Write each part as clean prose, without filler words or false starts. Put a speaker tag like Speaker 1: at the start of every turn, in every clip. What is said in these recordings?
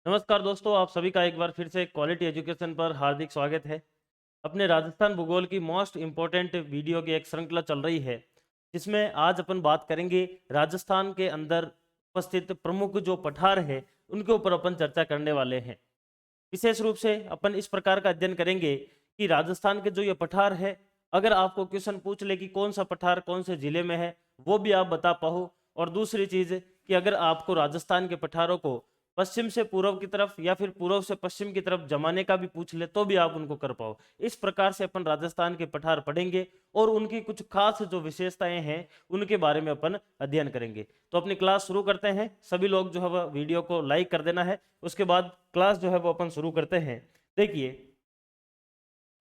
Speaker 1: नमस्कार दोस्तों, आप सभी का एक बार फिर से क्वालिटी एजुकेशन पर हार्दिक स्वागत है। अपने राजस्थान भूगोल की मोस्ट इम्पोर्टेंट वीडियो की एक श्रृंखला चल रही है, जिसमें आज अपन बात करेंगे राजस्थान के अंदर उपस्थित प्रमुख जो पठार है, उनके ऊपर अपन चर्चा करने वाले हैं। विशेष रूप से अपन इस प्रकार का अध्ययन करेंगे कि राजस्थान के जो ये पठार है, अगर आपको क्वेश्चन पूछ ले कि कौन सा पठार कौन से जिले में है, वो भी आप बता पाओ। और दूसरी चीज कि अगर आपको राजस्थान के पठारों को पश्चिम से पूर्व की तरफ या फिर पूर्व से पश्चिम की तरफ जमाने का भी पूछ ले तो भी आप उनको कर पाओ। इस प्रकार से अपन राजस्थान के पठार पढ़ेंगे और उनकी कुछ खास जो विशेषताएं हैं उनके बारे में अपन अध्ययन करेंगे। तो अपनी क्लास शुरू करते हैं। सभी लोग जो है वह वीडियो को लाइक कर देना है। उसके बाद क्लास जो है वो अपन शुरू करते हैं। देखिए,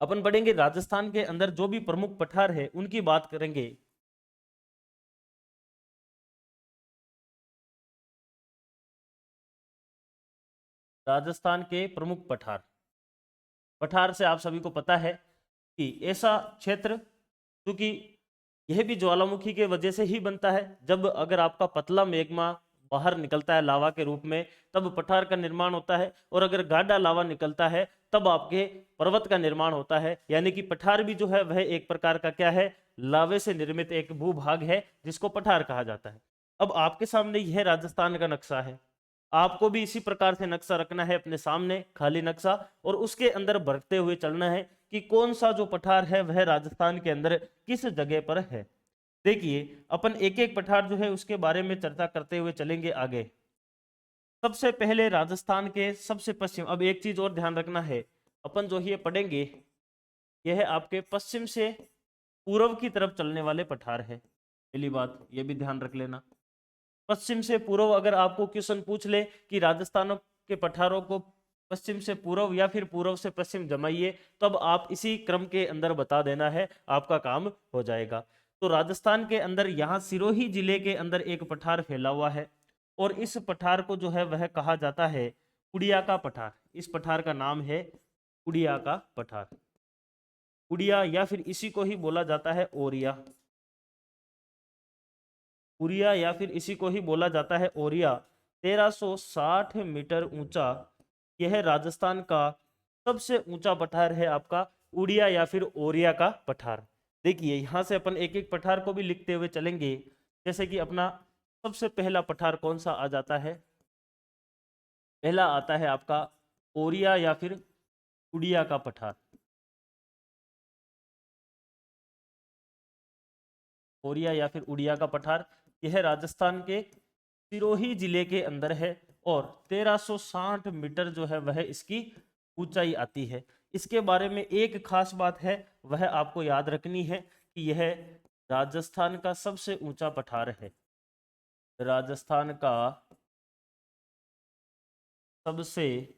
Speaker 1: अपन पढ़ेंगे राजस्थान के अंदर जो भी प्रमुख पठार है उनकी बात करेंगे। राजस्थान के प्रमुख पठार पठार से आप सभी को पता है कि ऐसा क्षेत्र, क्योंकि यह भी ज्वालामुखी के वजह से ही बनता है। जब अगर आपका पतला मैग्मा बाहर निकलता है लावा के रूप में, तब पठार का निर्माण होता है। और अगर गाढ़ा लावा निकलता है तब आपके पर्वत का निर्माण होता है। यानी कि पठार भी जो है वह एक प्रकार का क्या है, लावे से निर्मित एक भूभाग है जिसको पठार कहा जाता है। अब आपके सामने यह राजस्थान का नक्शा है। आपको भी इसी प्रकार से नक्शा रखना है अपने सामने, खाली नक्शा, और उसके अंदर भरते हुए चलना है कि कौन सा जो पठार है वह राजस्थान के अंदर किस जगह पर है। देखिए, अपन एक एक पठार जो है उसके बारे में चर्चा करते हुए चलेंगे आगे। सबसे पहले राजस्थान के सबसे पश्चिम, अब एक चीज और ध्यान रखना है, अपन जो ये पढ़ेंगे यह आपके पश्चिम से पूर्व की तरफ चलने वाले पठार है। पहली बात ये भी ध्यान रख लेना। पश्चिम से पूर्व अगर आपको क्वेश्चन पूछ ले कि राजस्थान के पठारों को पश्चिम से पूर्व या फिर पूर्व से पश्चिम जमाइए, तब आप इसी क्रम के अंदर बता देना है, आपका काम हो जाएगा। तो राजस्थान के अंदर यहाँ सिरोही जिले के अंदर एक पठार फैला हुआ है और इस पठार को जो है वह कहा जाता है उड़िया का पठार। इस पठार का नाम है उड़िया का पठार। उड़िया या फिर इसी को ही बोला जाता है ओरिया। उरिया या फिर इसी को ही बोला जाता है ओरिया। 1360 मीटर ऊंचा यह राजस्थान का सबसे ऊंचा पठार है, आपका उड़िया या फिर ओरिया का पठार। देखिए, यहां से अपन एक एक पठार को भी लिखते हुए चलेंगे। जैसे कि अपना सबसे पहला पठार कौन सा आ जाता है, पहला आता है आपका ओरिया या फिर उड़िया का पठार। ओरिया या फिर उड़िया का पठार यह राजस्थान के सिरोही जिले के अंदर है और 1360 मीटर जो है वह इसकी ऊंचाई आती है। इसके बारे में एक खास बात है, वह आपको याद रखनी है कि यह राजस्थान का सबसे ऊंचा पठार है। राजस्थान का सबसे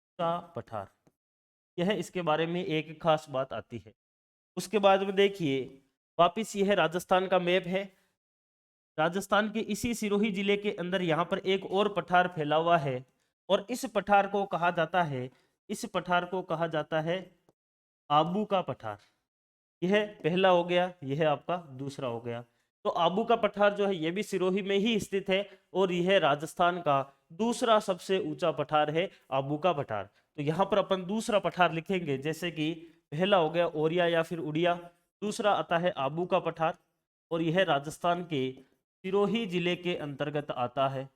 Speaker 1: ऊंचा पठार, यह इसके बारे में एक खास बात आती है। उसके बाद में देखिए, वापिस यह राजस्थान का मैप है। राजस्थान के इसी सिरोही जिले के अंदर यहाँ पर एक और पठार फैला हुआ है और इस पठार को कहा जाता है, इस पठार को कहा जाता है आबू का पठार। यह पहला हो गया, यह आपका दूसरा हो गया। तो आबू का पठार जो है यह भी सिरोही में ही स्थित है और यह राजस्थान का दूसरा सबसे ऊंचा पठार है, आबू का पठार। तो यहाँ पर अपन दूसरा पठार लिखेंगे, जैसे कि पहला हो गया ओरिया या फिर उड़िया, दूसरा आता है आबू का पठार और यह राजस्थान के सिरोही जिले के अंतर्गत आता है।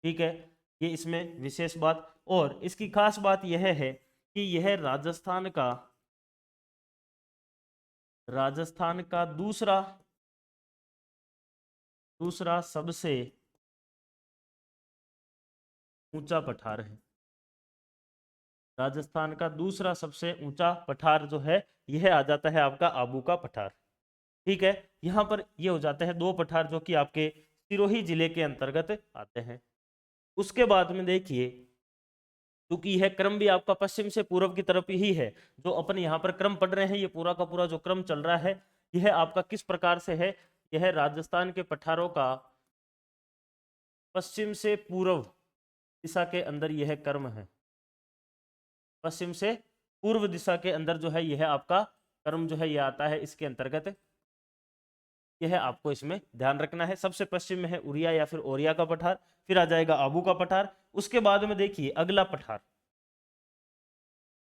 Speaker 1: ठीक है, ये इसमें विशेष बात। और इसकी खास बात यह है कि यह राजस्थान का दूसरा दूसरा सबसे ऊंचा पठार है। राजस्थान का दूसरा सबसे ऊंचा पठार जो है यह आ जाता है आपका आबू का पठार। ठीक है, यहाँ पर ये हो जाते हैं दो पठार जो कि आपके सिरोही जिले के अंतर्गत आते हैं। उसके बाद में देखिए, क्योंकि यह क्रम भी आपका पश्चिम से पूर्व की तरफ ही है, जो अपन यहाँ पर क्रम पढ़ रहे हैं, ये पूरा का पूरा जो क्रम चल रहा है यह आपका किस प्रकार से है, यह राजस्थान के पठारों का पश्चिम से पूर्व दिशा के अंदर यह क्रम है। पश्चिम से पूर्व दिशा के अंदर जो है यह आपका क्रम जो है यह आता है इसके अंतर्गत। यह आपको इसमें ध्यान रखना है। सबसे पश्चिम में है उरिया या फिर ओरिया का पठार, फिर आ जाएगा आबू का पठार। उसके बाद में देखिए अगला पठार,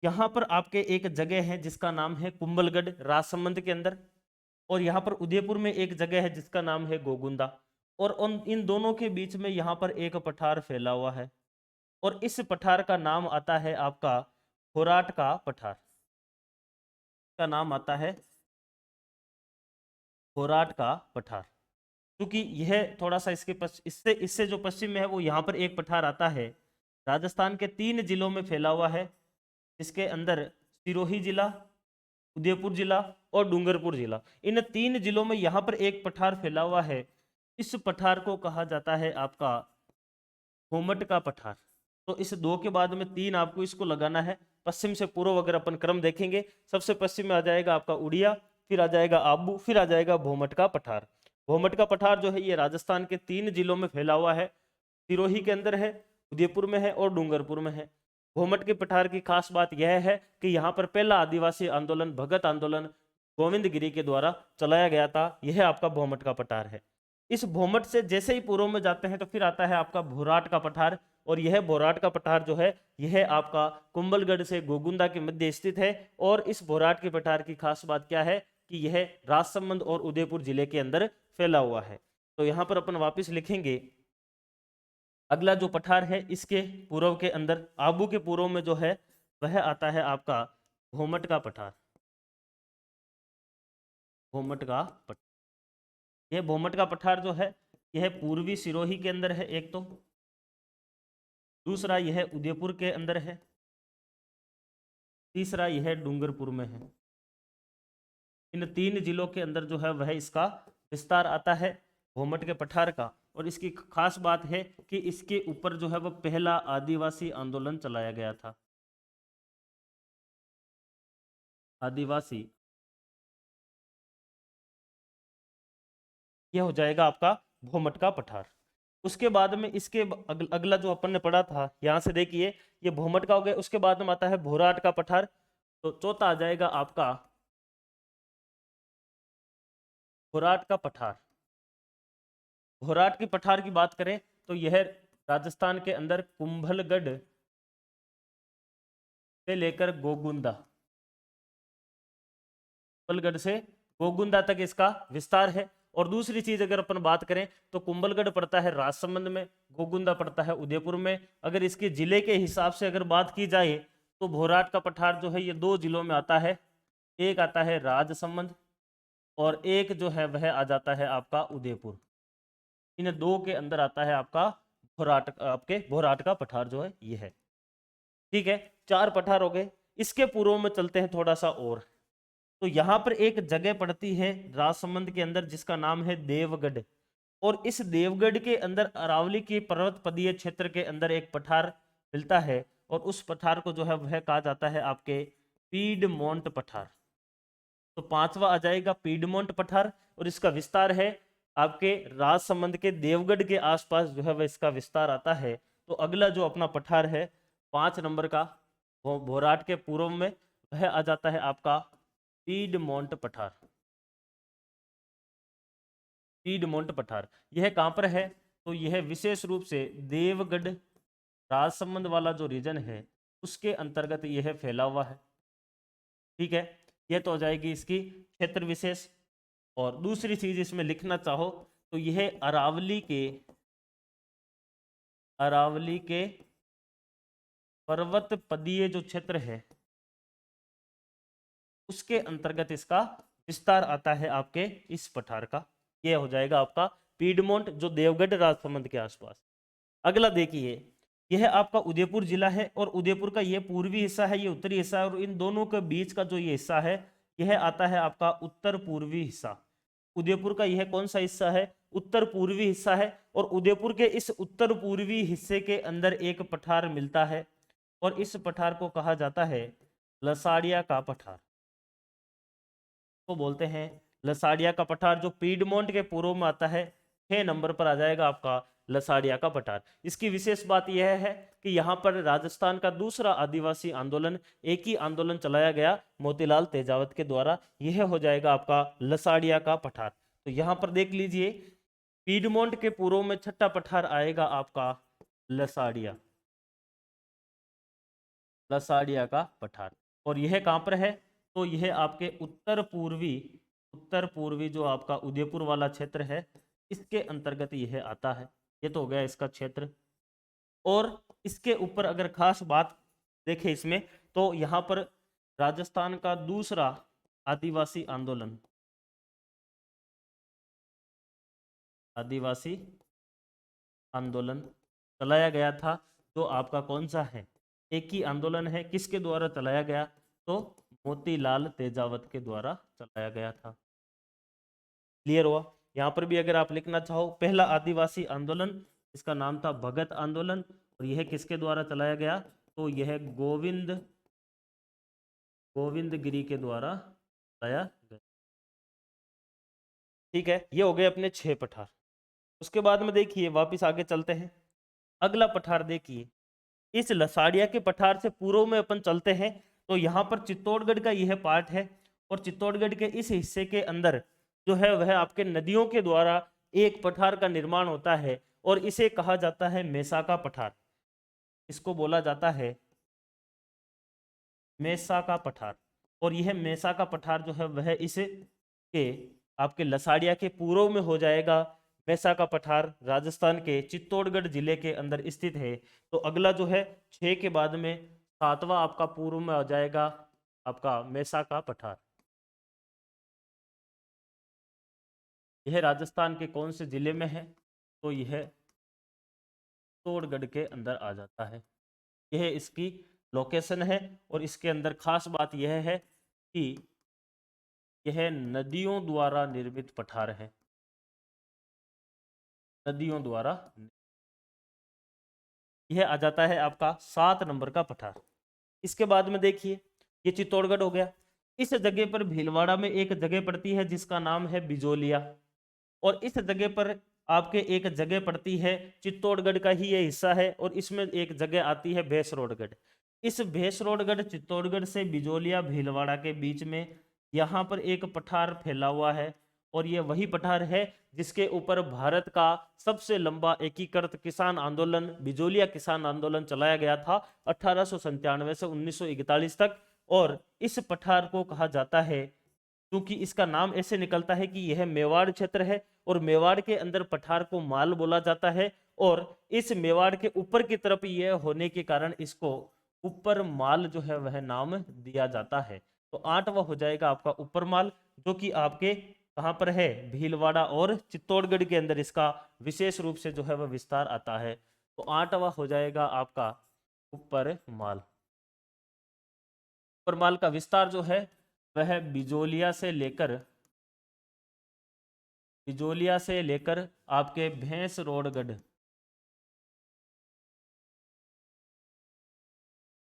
Speaker 1: यहाँ पर आपके एक जगह है जिसका नाम है कुंभलगढ़ राजसमंद के अंदर, और यहाँ पर उदयपुर में एक जगह है जिसका नाम है गोगुंदा, और इन दोनों के बीच में यहाँ पर एक पठार फैला हुआ है, और इस पठार का नाम आता है आपका खोराट का पठार, का नाम आता है खोराट का पठार। क्योंकि यह थोड़ा सा इससे इससे जो पश्चिम में है वो यहाँ पर एक पठार आता है, राजस्थान के 3 जिलों में फैला हुआ है, इसके अंदर सिरोही जिला, उदयपुर जिला और डूंगरपुर जिला, इन 3 जिलों में यहाँ पर एक पठार फैला हुआ है। इस पठार को कहा जाता है आपका घोमट का पठार। तो इस 2 के बाद में 3 आपको इसको लगाना है। पश्चिम से पूर्व अगर अपन क्रम देखेंगे, सबसे पश्चिम में आ जाएगा आपका उड़िया, फिर आ जाएगा आबू, फिर आ जाएगा भोमट का पठार। भोमट का पठार जो है ये राजस्थान के 3 जिलों में फैला हुआ है, सिरोही के अंदर है, उदयपुर में है और डूंगरपुर में है। भोमट के पठार की खास बात यह है कि यहाँ पर पहला आदिवासी आंदोलन भगत आंदोलन गोविंद गिरी के द्वारा चलाया गया था। यह आपका भोमट का पठार है। इस भोमट से जैसे ही पूर्व में जाते हैं तो फिर आता है आपका भोराट का पठार, और यह भोराट का पठार जो है यह आपका कुंभलगढ़ से गोगुंदा के मध्य स्थित है। और इस भोराट के पठार की खास बात क्या है कि यह राजसमंद और उदयपुर जिले के अंदर फैला हुआ है। तो यहाँ पर अपन वापस लिखेंगे, अगला जो पठार है इसके पूर्व के अंदर आबू के पूर्व में जो है वह आता है आपका भोमट का पठार। भोमट का पठार, यह भोमट का पठार जो है यह पूर्वी सिरोही के अंदर है एक तो, दूसरा यह उदयपुर के अंदर है, तीसरा यह डूंगरपुर में है। इन 3 जिलों के अंदर जो है वह इसका विस्तार आता है भोमट के पठार का। और इसकी खास बात है कि इसके ऊपर जो है वह पहला आदिवासी आंदोलन चलाया गया था। आदिवासी, यह हो जाएगा आपका भोमट का पठार। उसके बाद में इसके अगला जो अपन ने पढ़ा था, यहां से देखिए ये भोमट का हो गया। उसके बाद में आता है भोराट का पठार। तो चौथा आ जाएगा आपका भोराट का पठार। भोराट की पठार की बात करें तो यह राजस्थान के अंदर कुंभलगढ़ से लेकर गोगुंदा, कुंभलगढ़ से गोगुंदा तक इसका विस्तार है। और दूसरी चीज अगर अपन बात करें तो कुंभलगढ़ पड़ता है राजसमंद में, गोगुंदा पड़ता है उदयपुर में। अगर इसके जिले के हिसाब से अगर बात की जाए तो भोराट का पठार जो है ये 2 जिलों में आता है, एक आता है राजसमंद और एक जो है वह आ जाता है आपका उदयपुर। इन 2 के अंदर आता है आपका भोराट, आपके भोराट का पठार जो है ये है। ठीक है, 4 पठार हो गए। इसके पूर्व में चलते हैं थोड़ा सा और। तो यहाँ पर एक जगह पड़ती है राजसमंद के अंदर जिसका नाम है देवगढ़, और इस देवगढ़ के अंदर अरावली के पर्वत पदीय क्षेत्र के अंदर एक पठार मिलता है, और उस पठार को जो है वह कहा जाता है आपके पीडमोंट पठार। तो 5वां आ जाएगा पीडमोंट पठार, और इसका विस्तार है आपके राजसमंद के देवगढ़ के आसपास जो है वह इसका विस्तार आता है। तो अगला जो अपना पठार है 5 नंबर का भोराट के पूर्व में, वह आ जाता है आपका पीडमोंट पठार। पीडमोंट पठार यह कहां पर है तो यह विशेष रूप से देवगढ़ राजसमंद वाला जो रीजन है उसके अंतर्गत यह फैला हुआ है। ठीक है, यह तो हो जाएगी इसकी क्षेत्र विशेष। और दूसरी चीज इसमें लिखना चाहो तो यह अरावली के पर्वत पदीय जो क्षेत्र है उसके अंतर्गत इसका विस्तार आता है आपके इस पठार का। यह हो जाएगा आपका पीडमोंट जो देवगढ़ राजसमंद के आसपास। अगला देखिए, यह आपका उदयपुर जिला है, और उदयपुर का यह पूर्वी हिस्सा है, ये उत्तरी हिस्सा है, और इन दोनों के बीच का जो ये हिस्सा है यह आता है आपका उत्तर पूर्वी हिस्सा। उदयपुर का यह कौन सा हिस्सा है? उत्तर पूर्वी हिस्सा है। और उदयपुर के इस उत्तर पूर्वी हिस्से के अंदर एक पठार मिलता है, और इस पठार को कहा जाता है लसाड़िया का पठार। तो बोलते हैं लसाड़िया का पठार, जो पीडमोंट के पूर्व में आता है। 6 नंबर पर आ जाएगा आपका लसाड़िया का पठार। इसकी विशेष बात यह है कि यहाँ पर राजस्थान का दूसरा आदिवासी आंदोलन, एक ही आंदोलन चलाया गया मोतीलाल तेजावत के द्वारा। यह हो जाएगा आपका लसाड़िया का पठार। तो यहाँ पर देख लीजिए, पीडमोंट के पूर्व में छठा पठार आएगा आपका लसाड़िया, लसाड़िया का पठार। और यह कहाँ पर है, तो यह आपके उत्तर पूर्वी जो आपका उदयपुर वाला क्षेत्र है, इसके अंतर्गत यह आता है। ये तो हो गया इसका क्षेत्र। और इसके ऊपर अगर खास बात देखें इसमें, तो यहाँ पर राजस्थान का दूसरा आदिवासी आंदोलन, आदिवासी आंदोलन चलाया गया था, जो आपका कौन सा है, एक ही आंदोलन है। किसके द्वारा चलाया गया, तो मोतीलाल तेजावत के द्वारा चलाया गया था। क्लियर हुआ। यहाँ पर भी अगर आप लिखना चाहो, पहला आदिवासी आंदोलन, इसका नाम था भगत आंदोलन, और यह किसके द्वारा चलाया गया, तो यह गोविंद गिरी के द्वारा चलाया गया। ठीक है, ये हो गए अपने 6 पठार। उसके बाद में देखिए वापिस आगे चलते हैं। अगला पठार देखिए, इस लसाड़िया के पठार से पूर्व में अपन चलते हैं, तो यहाँ पर चित्तौड़गढ़ का यह पार्ट है। और चित्तौड़गढ़ के इस हिस्से के अंदर जो है वह आपके नदियों के द्वारा एक पठार का निर्माण होता है, और इसे कहा जाता है मेसा का पठार। इसको बोला जाता है मेसा का पठार। और यह मेसा का पठार जो है वह इसके आपके लसाड़िया के पूर्व में हो जाएगा। मेसा का पठार राजस्थान के चित्तौड़गढ़ जिले के अंदर स्थित है। तो अगला जो है 6 के बाद में 7वां आपका पूर्व में आ जाएगा आपका मेसा का पठार। यह राजस्थान के कौन से जिले में है, तो यह चित्तौड़गढ़ के अंदर आ जाता है। यह इसकी लोकेशन है। और इसके अंदर खास बात यह है कि यह नदियों द्वारा निर्मित पठार है, नदियों द्वारा। यह आ जाता है आपका 7 नंबर का पठार। इसके बाद में देखिए, ये चित्तौड़गढ़ हो गया। इस जगह पर भीलवाड़ा में एक जगह पड़ती है जिसका नाम है बिजोलिया। और इस जगह पर आपके एक जगह पड़ती है, चित्तौड़गढ़ का ही ये हिस्सा है, और इसमें एक जगह आती है भैंसरोडगढ़। इस भैंसरोडगढ़ चित्तौड़गढ़ से बिजोलिया भीलवाड़ा के बीच में यहाँ पर एक पठार फैला हुआ है। और ये वही पठार है जिसके ऊपर भारत का सबसे लंबा एकीकृत किसान आंदोलन, बिजोलिया किसान आंदोलन चलाया गया था 1897 से 1941 तक। और इस पठार को कहा जाता है, क्योंकि इसका नाम ऐसे निकलता है कि यह मेवाड़ क्षेत्र है, और मेवाड़ के अंदर पठार को माल बोला जाता है। और इस मेवाड़ के ऊपर की तरफ यह होने के कारण इसको ऊपर माल जो है वह नाम दिया जाता है। तो 8वां हो जाएगा आपका ऊपर माल, जो कि आपके कहाँ पर है, भीलवाड़ा और चित्तौड़गढ़ के अंदर इसका विशेष रूप से जो है वह विस्तार आता है। तो 8वां हो जाएगा आपका ऊपर माल। ऊपर माल का विस्तार जो है वह बिजोलिया से लेकर आपके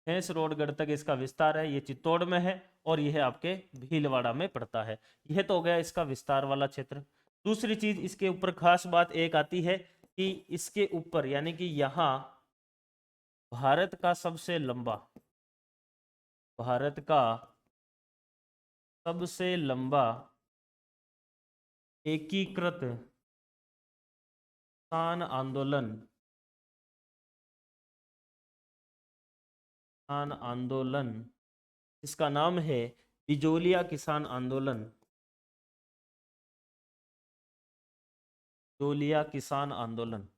Speaker 1: भैंसरोडगढ़ तक इसका विस्तार है। ये चित्तौड़ में है, और यह आपके भीलवाड़ा में पड़ता है। यह तो हो गया इसका विस्तार वाला क्षेत्र। दूसरी चीज इसके ऊपर खास बात एक आती है कि इसके ऊपर यानी कि यहाँ भारत का सबसे एकीकृत किसान आंदोलन इसका नाम है बिजोलिया किसान आंदोलन। बिजोलिया किसान आंदोलन।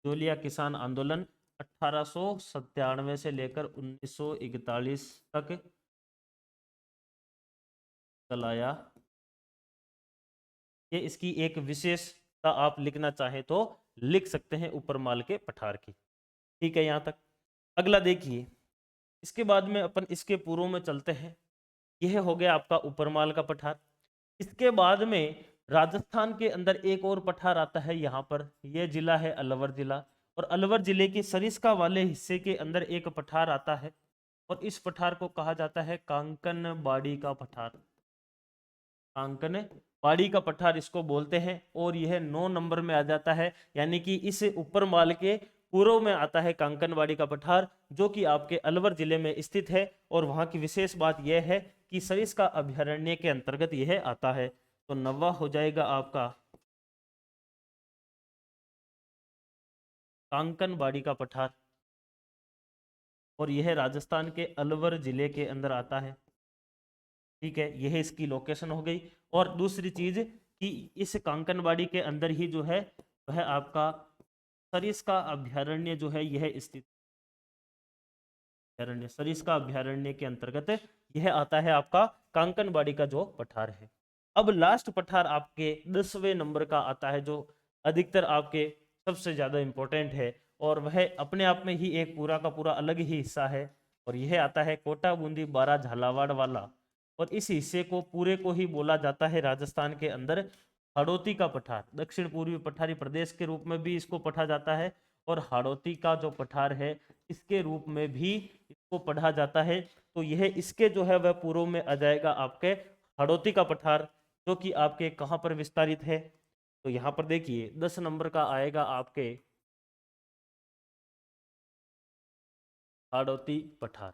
Speaker 1: बिजोलिया किसान आंदोलन 1897 से लेकर 1941 तक चलाया। ये इसकी एक विशेषता आप लिखना चाहे तो लिख सकते हैं ऊपर माल के पठार की। ठीक है, यहाँ तक। अगला देखिए, इसके बाद में अपन इसके पूर्व में चलते हैं। यह हो गया आपका ऊपर माल का पठार। इसके बाद में राजस्थान के अंदर एक और पठार आता है। यहाँ पर यह जिला है अलवर जिला, और अलवर जिले के सरिस्का वाले हिस्से के अंदर एक पठार आता है, और इस पठार को कहा जाता है कांकनबाड़ी का पठार। कांकनबाड़ी का पठार इसको बोलते हैं, और यह 9 नंबर में आ जाता है। यानी कि इस ऊपर माल के पूर्व में आता है कांकनवाड़ी का पठार, जो कि आपके अलवर जिले में स्थित है। और वहां की विशेष बात यह है कि सरिस्का अभयारण्य के अंतर्गत यह आता है। तो 90 हो जाएगा आपका कांकनवाड़ी का पठार, और यह राजस्थान के अलवर जिले के अंदर आता है। ठीक है, यह इसकी लोकेशन हो गई। और दूसरी चीज कि इस कांकनवाड़ी के अंदर ही जो है वह आपका सरिस्का अभयारण्य जो है यह स्थित अभयारण्य, सरिस्का अभयारण्य के अंतर्गत यह आता है आपका कांकनवाड़ी का जो पठार है। अब लास्ट पठार आपके 10वें नंबर का आता है, जो अधिकतर आपके सबसे ज्यादा इंपॉर्टेंट है, और वह अपने आप में ही एक पूरा का पूरा अलग ही हिस्सा है। और यह आता है कोटा बूंदी बारा झालावाड़ वाला। और इस हिस्से को पूरे को ही बोला जाता है राजस्थान के अंदर हाड़ौती का पठार। दक्षिण पूर्वी पठारी प्रदेश के रूप में भी इसको पढ़ा जाता है, और हाड़ौती का जो पठार है इसके रूप में भी इसको पढ़ा जाता है। तो यह इसके जो है वह पूर्व में आ जाएगा आपके हाड़ौती का पठार, जो कि आपके कहाँ पर विस्तारित है। तो यहाँ पर देखिए 10 नंबर का आएगा आपके हाड़ौती पठार।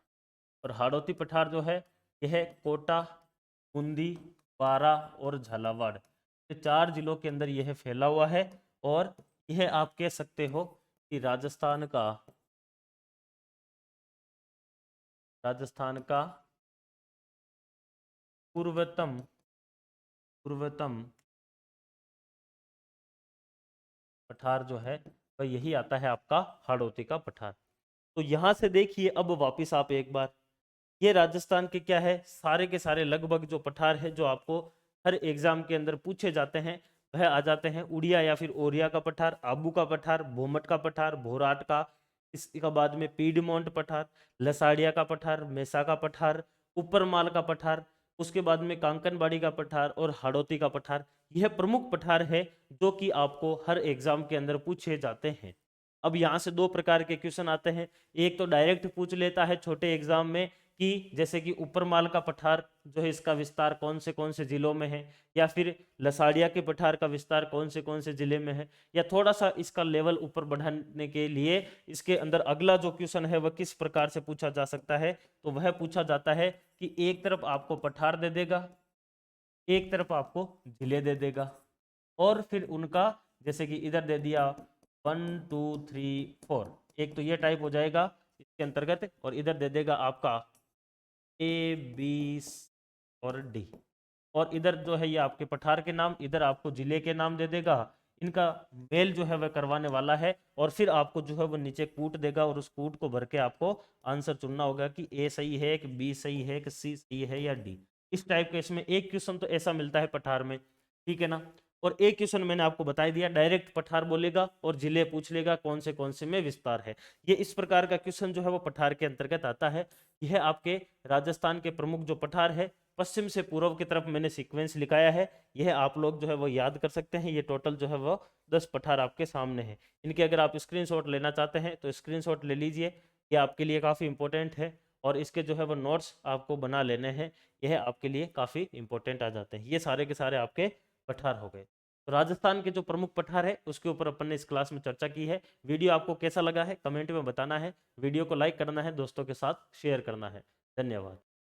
Speaker 1: और हाड़ौती पठार जो है यह कोटा, बूंदी, बारा और झालावाड़, ये 4 जिलों के अंदर यह फैला हुआ है। और यह आप कह सकते हो कि राजस्थान का पूर्वतम पठार जो है वह यही आता है आपका हाड़ौती का पठार। तो यहां से देखिए अब वापिस आप एक बार, ये राजस्थान के क्या है सारे के सारे लगभग जो पठार है जो आपको हर एग्जाम के अंदर पूछे जाते हैं वह आ जाते हैं। उड़िया या फिर ओरिया का पठार, आबू का पठार, भोमट का पठार, भोराट का, इसके बाद में पीडमोंट पठार, लसाड़िया का पठार, मेसा का पठार, ऊपरमाल का पठार, उसके बाद में कांकनबाड़ी का पठार और हाड़ौती का पठार। यह प्रमुख पठार है जो कि आपको हर एग्जाम के अंदर पूछे जाते हैं। अब यहाँ से 2 प्रकार के क्वेश्चन आते हैं। एक तो डायरेक्ट पूछ लेता है छोटे एग्जाम में कि जैसे कि ऊपरमाल का पठार जो है इसका विस्तार कौन से जिलों में है, या फिर लसाड़िया के पठार का विस्तार कौन से जिले में है, या थोड़ा सा इसका लेवल ऊपर बढ़ाने के लिए इसके अंदर अगला जो क्वेश्चन है वह किस प्रकार से पूछा जा सकता है। तो वह पूछा जाता है कि एक तरफ आपको पठार दे देगा, एक तरफ आपको जिले दे देगा, और फिर उनका जैसे कि इधर दे दिया 1 2 3 4, एक तो ये टाइप हो जाएगा इसके अंतर्गत, और इधर दे देगा आपका ए बी और डी, और इधर जो है ये आपके पठार के नाम, इधर आपको जिले के नाम दे देगा। इनका मेल जो है वह करवाने वाला है, और फिर आपको जो है वो नीचे कूट देगा, और उस कूट को भर के आपको आंसर चुनना होगा कि ए सही है कि बी सही है कि सी सही है या डी। इस टाइप के इसमें एक क्वेश्चन तो ऐसा मिलता है पठार में, ठीक है ना। और एक क्वेश्चन मैंने आपको बता दिया डायरेक्ट पठार बोलेगा और जिले पूछ लेगा कौन से में विस्तार है। ये इस प्रकार का क्वेश्चन जो है वो पठार के अंतर्गत आता है। यह आपके राजस्थान के प्रमुख जो पठार है पश्चिम से पूर्व की तरफ मैंने सीक्वेंस लिखाया है, यह आप लोग जो है वो याद कर सकते हैं। ये टोटल जो है वो 10 पठार आपके सामने है। इनके अगर आप स्क्रीनशॉट लेना चाहते हैं तो स्क्रीनशॉट ले लीजिए, ये आपके लिए काफ़ी इंपॉर्टेंट है। और इसके जो है वो नोट्स आपको बना लेने हैं, यह आपके लिए काफ़ी इंपॉर्टेंट आ जाते हैं। ये सारे के सारे आपके पठार हो गए। तो राजस्थान के जो प्रमुख पठार है उसके ऊपर अपन ने इस क्लास में चर्चा की है। वीडियो आपको कैसा लगा है कमेंट में बताना है, वीडियो को लाइक करना है, दोस्तों के साथ शेयर करना है। धन्यवाद।